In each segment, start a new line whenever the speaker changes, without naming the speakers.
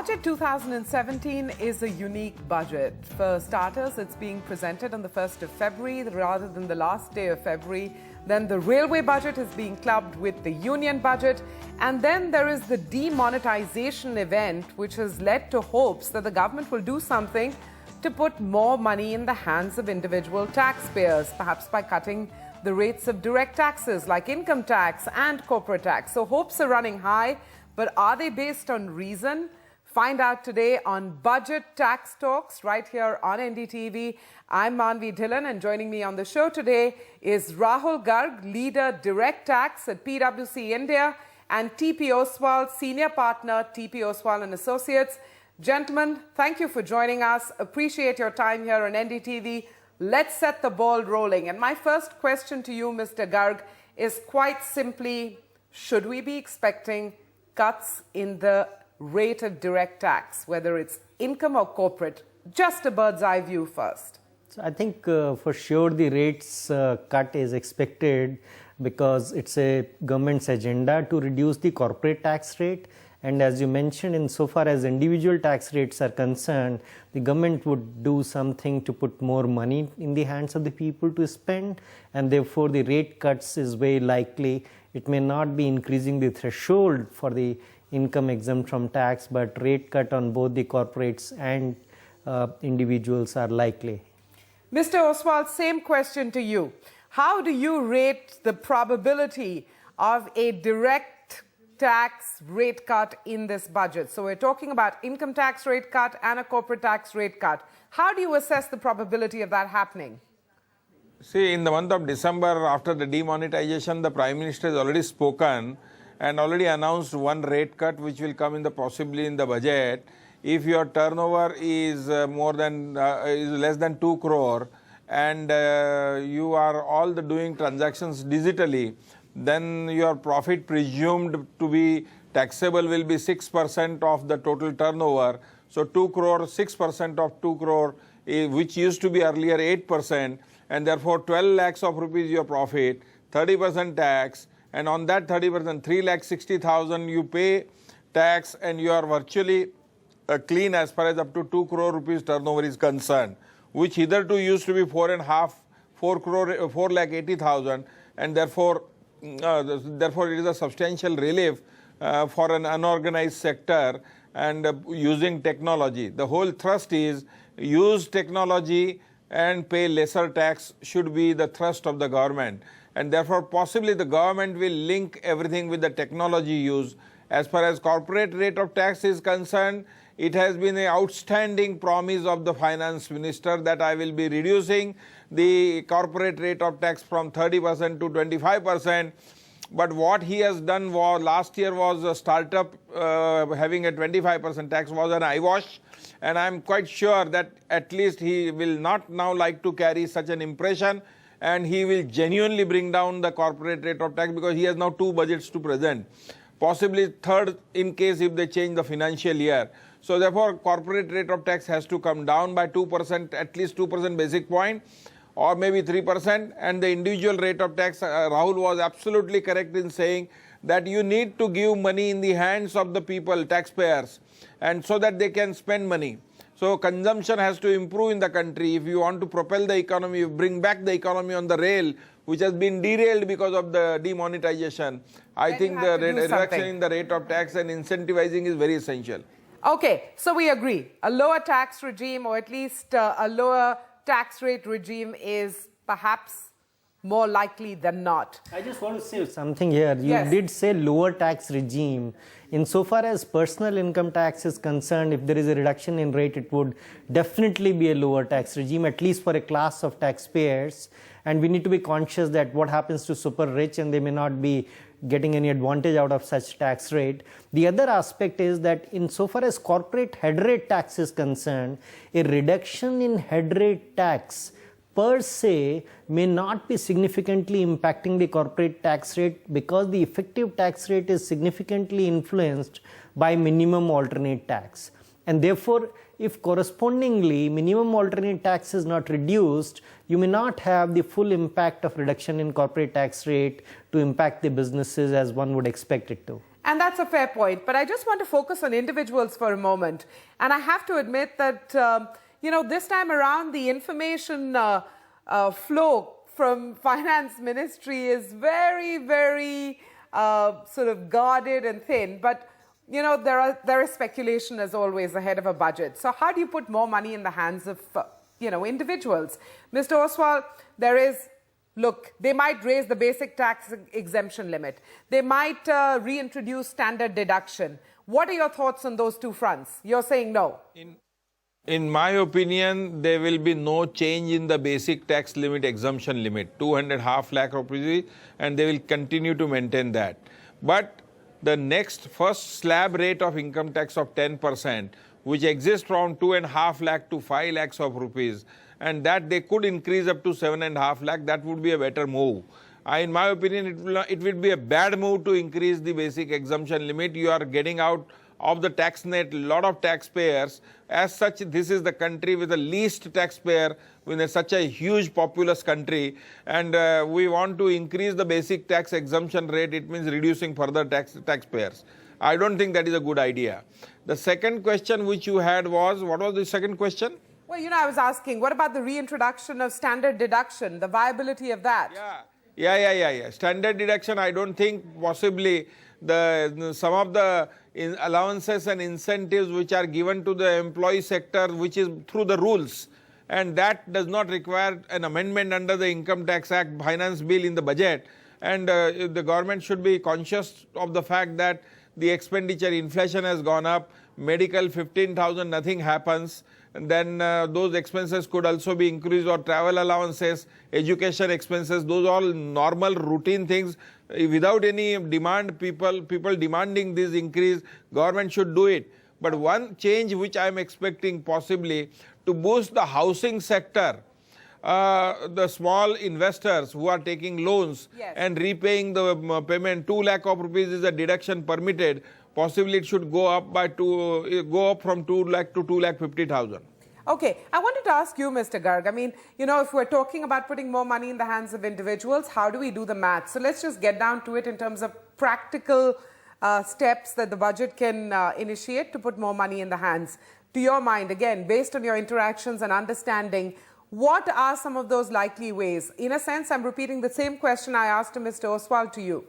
Budget 2017 is a unique budget. For starters, it's being presented on the 1st of February rather than the last day of February. Then the railway budget is being clubbed with the union budget. And then there is the demonetization event, which has led to hopes that the government will do something to put more money in the hands of individual taxpayers, perhaps by cutting the rates of direct taxes like income tax and corporate tax. So hopes are running high, but are they based on reason? Find out today on Budget Tax Talks right here on NDTV. I'm Manvi Dhillon, and joining me on the show today is Rahul Garg, Leader Direct Tax at PwC India, and TP Oswal, Senior Partner, TP Oswal and Associates. Gentlemen, thank you for joining us. Appreciate your time here on NDTV. Let's set the ball rolling. And my first question to you, Mr. Garg, is quite simply, should we be expecting cuts in the rate of direct tax, whether it's income or corporate? Just a bird's eye view first.
So I think for sure the rates cut is expected because it's a government's agenda to reduce the corporate tax rate. And as you mentioned, insofar as individual tax rates are concerned, the government would do something to put more money in the hands of the people to spend, and therefore the rate cuts is very likely. It may not be increasing the threshold for the income exempt from tax, but rate cut on both the corporates and individuals are likely.
Mr. Oswal, same question to you. How do you rate the probability of a direct tax rate cut in this budget? So we're talking about income tax rate cut and a corporate tax rate cut. How do you assess the probability of that happening?
See, in the month of December, after the demonetization, the Prime Minister has already spoken and already announced one rate cut which will come in possibly in the budget. If your turnover is less than 2 crore and you are all doing transactions digitally, then your profit presumed to be taxable will be 6% of the total turnover. So 2 crore, 6% of 2 crore, which used to be earlier 8%, and therefore 12 lakhs of rupees your profit, 30% tax, and on that 30%, 3,60,000 you pay tax, and you are virtually clean as far as up to 2 crore rupees turnover is concerned, which hitherto used to be 4,80,000, and therefore it is a substantial relief for an unorganized sector and using technology. The whole thrust is use technology and pay lesser tax should be the thrust of the government. And therefore, possibly the government will link everything with the technology use. As far as corporate rate of tax is concerned, it has been an outstanding promise of the finance minister that I will be reducing the corporate rate of tax from 30% to 25%. But what he has done was, last year was a startup having a 25% tax was an eyewash. And I'm quite sure that at least he will not now like to carry such an impression, and he will genuinely bring down the corporate rate of tax because he has now 2 budgets to present. Possibly third in case if they change the financial year. So therefore, corporate rate of tax has to come down by 2%, at least 2% basic point, or maybe 3%. And the individual rate of tax, Rahul was absolutely correct in saying that you need to give money in the hands of the people, taxpayers, and so that they can spend money. So consumption has to improve in the country. If you want to propel the economy, bring back the economy on the rail, which has been derailed because of the demonetization, I think the reduction in the rate of tax and incentivizing is very essential.
Okay, so we agree. A lower tax regime, or at least a lower tax rate regime, is perhaps more likely than not.
I just want to say something here. You did say lower tax regime. Insofar as personal income tax is concerned, if there is a reduction in rate, it would definitely be a lower tax regime, at least for a class of taxpayers. And we need to be conscious that what happens to super rich, and they may not be getting any advantage out of such tax rate. The other aspect is that insofar as corporate head rate tax is concerned, a reduction in head rate tax per se may not be significantly impacting the corporate tax rate because the effective tax rate is significantly influenced by minimum alternate tax. And therefore, if correspondingly minimum alternate tax is not reduced, you may not have the full impact of reduction in corporate tax rate to impact the businesses as one would expect it to.
And that's a fair point. But I just want to focus on individuals for a moment. And I have to admit that, this time around, the information flow from Finance Ministry is very, very sort of guarded and thin. But, there is speculation as always ahead of a budget. So how do you put more money in the hands of, individuals? Mr. Oswal, look, they might raise the basic tax exemption limit. They might reintroduce standard deduction. What are your thoughts on those two fronts? You're saying no.
In my opinion, there will be no change in the basic tax limit exemption limit, 2.5 lakh rupees, and they will continue to maintain that. But the next first slab rate of income tax of 10%, which exists from 2.5 lakh to 5 lakhs of rupees, and that they could increase up to 7.5 lakh, that would be a better move. In my opinion, it will be a bad move to increase the basic exemption limit. You are getting out of the tax net a lot of taxpayers. As such, this is the country with the least taxpayer in such a huge populous country, and we want to increase the basic tax exemption rate. It means reducing further taxpayers. I don't think that is a good idea. The second question which you had was, what was the second question?
Well, I was asking, what about the reintroduction of standard deduction, the viability of that?
Yeah. Standard deduction, I don't think possibly some of the allowances and incentives which are given to the employee sector, which is through the rules, and that does not require an amendment under the Income Tax Act finance bill in the budget. And the government should be conscious of the fact that the expenditure, inflation has gone up, medical 15,000, nothing happens. And then those expenses could also be increased, or travel allowances, education expenses, those all normal routine things. Without any demand, people demanding this increase, government should do it. But one change which I am expecting possibly to boost the housing sector, the small investors who are taking loans and repaying the payment, 2 lakh of rupees is a deduction permitted. Possibly it should go up from 2 lakh to 2 lakh 50,000.
Okay, I wanted to ask you, Mr. Garg. I mean, if we're talking about putting more money in the hands of individuals, how do we do the math? So let's just get down to it in terms of practical steps that the budget can initiate to put more money in the hands. To your mind, again, based on your interactions and understanding, what are some of those likely ways? In a sense, I'm repeating the same question I asked to Mr. Oswal to you.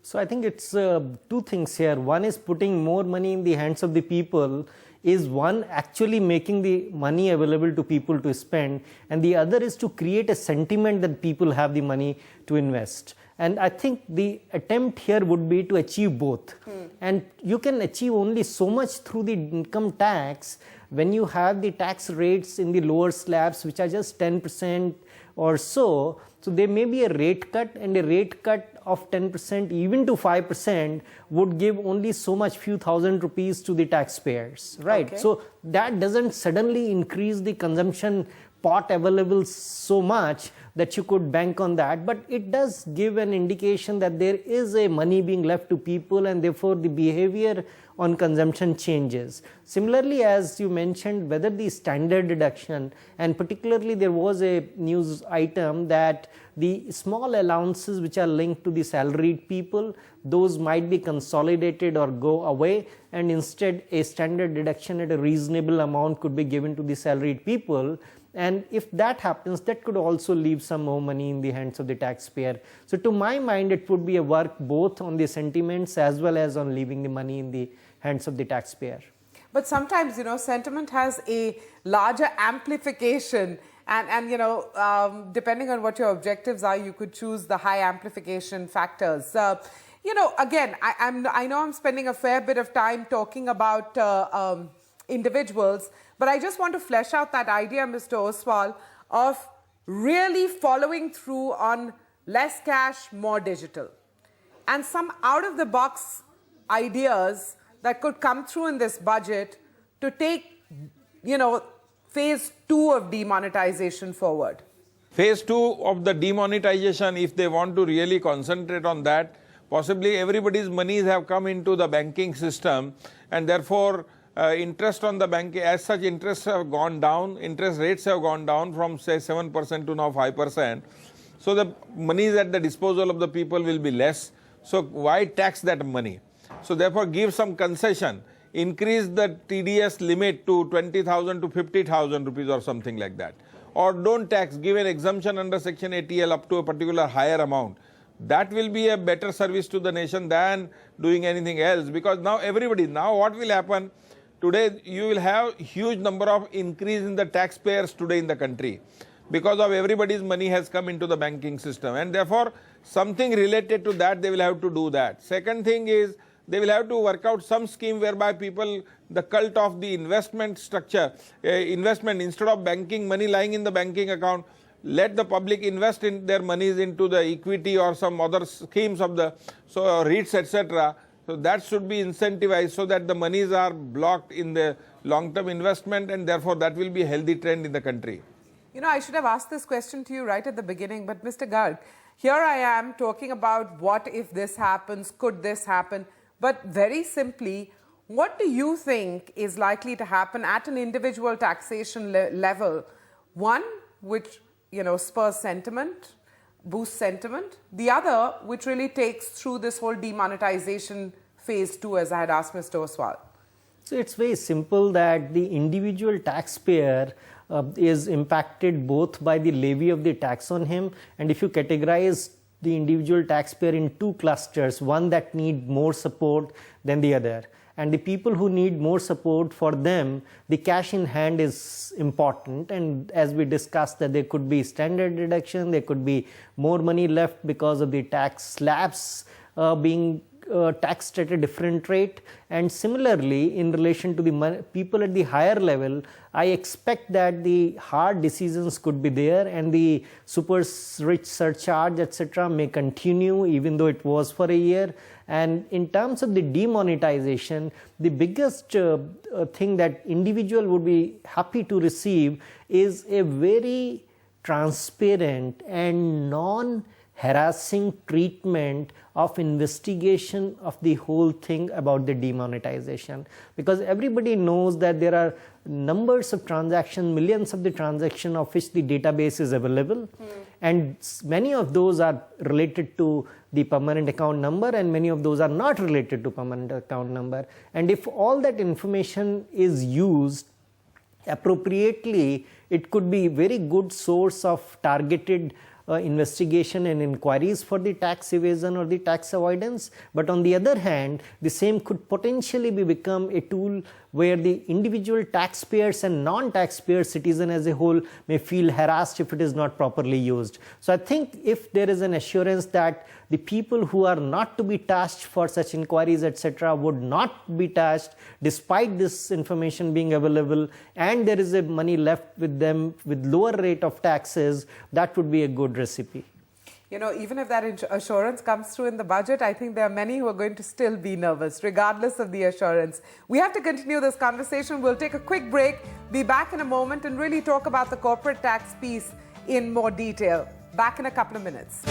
So I think it's two things here. One is putting more money in the hands of the people is one actually making the money available to people to spend, and the other is to create a sentiment that people have the money to invest. And I think the attempt here would be to achieve both. And you can achieve only so much through the income tax when you have the tax rates in the lower slabs, which are just 10% or so. So there may be a rate cut, and a rate cut of 10% even to 5% would give only so much, few thousand rupees to the taxpayers, right? Okay. So that doesn't suddenly increase the consumption pot available so much that you could bank on that, but it does give an indication that there is a money being left to people, and therefore the behavior on consumption changes. Similarly, as you mentioned, whether the standard deduction, and particularly there was a news item that the small allowances which are linked to the salaried people, those might be consolidated or go away, and instead a standard deduction at a reasonable amount could be given to the salaried people. And if that happens, that could also leave some more money in the hands of the taxpayer. So to my mind, it would be a work both on the sentiments as well as on leaving the money in the hands of the taxpayer.
But sometimes, sentiment has a larger amplification, and depending on what your objectives are, you could choose the high amplification factors. Again, I know I'm spending a fair bit of time talking about individuals, but I just want to flesh out that idea, Mr. Oswal, of really following through on less cash, more digital, and some out-of-the-box ideas that could come through in this budget to take, phase 2 of demonetization forward.
Phase 2 of the demonetization, if they want to really concentrate on that, possibly everybody's monies have come into the banking system, and therefore interest on the bank, as such, interests have gone down, interest rates have gone down from say 7% to now 5%. So the monies at the disposal of the people will be less. So why tax that money? So therefore, give some concession. Increase the TDS limit to 20,000 to 50,000 rupees or something like that. Or don't tax, give an exemption under Section 80L up to a particular higher amount. That will be a better service to the nation than doing anything else, because now what will happen? Today you will have huge number of increase in the taxpayers today in the country, because of everybody's money has come into the banking system, and therefore something related to that they will have to do that. Second thing is, they will have to work out some scheme whereby people, the cult of the investment structure, investment, instead of banking money lying in the banking account, let the public invest in their monies into the equity or some other schemes of the REITs, etc. So that should be incentivized so that the monies are blocked in the long-term investment, and therefore that will be a healthy trend in the country.
You know, I should have asked this question to you right at the beginning, but Mr. Garg, here I am talking about what if this happens, could this happen? But very simply, what do you think is likely to happen at an individual taxation level? One, which, you know, spurs sentiment, boosts sentiment. The other, which really takes through this whole demonetization phase 2, as I had asked Mr. Oswal.
So it's very simple that the individual taxpayer is impacted both by the levy of the tax on him, and if you categorize the individual taxpayer in two clusters, one that need more support than the other. And the people who need more support, for them, the cash in hand is important. And as we discussed, that there could be standard deduction, there could be more money left because of the tax slabs being taxed at a different rate. And similarly, in relation to the people at the higher level, I expect that the hard decisions could be there, and the super rich surcharge, etc., may continue even though it was for a year. And in terms of the demonetization, the biggest thing that individual would be happy to receive is a very transparent and non-harassing treatment of investigation of the whole thing about the demonetization, because everybody knows that there are numbers of transactions, millions of the transactions of which the database is available, and many of those are related to the permanent account number, and many of those are not related to permanent account number. And if all that information is used appropriately, it could be a very good source of targeted investigation and inquiries for the tax evasion or the tax avoidance. But on the other hand, the same could potentially become a tool where the individual taxpayers and non-taxpayer citizen as a whole may feel harassed if it is not properly used. So I think if there is an assurance that the people who are not to be taxed for such inquiries, etc., would not be taxed despite this information being available, and there is a money left with them with lower rate of taxes, that would be a good recipe.
You know, even if that assurance comes through in the budget, I think there are many who are going to still be nervous, regardless of the assurance. We have to continue this conversation. We'll take a quick break, be back in a moment, and really talk about the corporate tax piece in more detail. Back in a couple of minutes.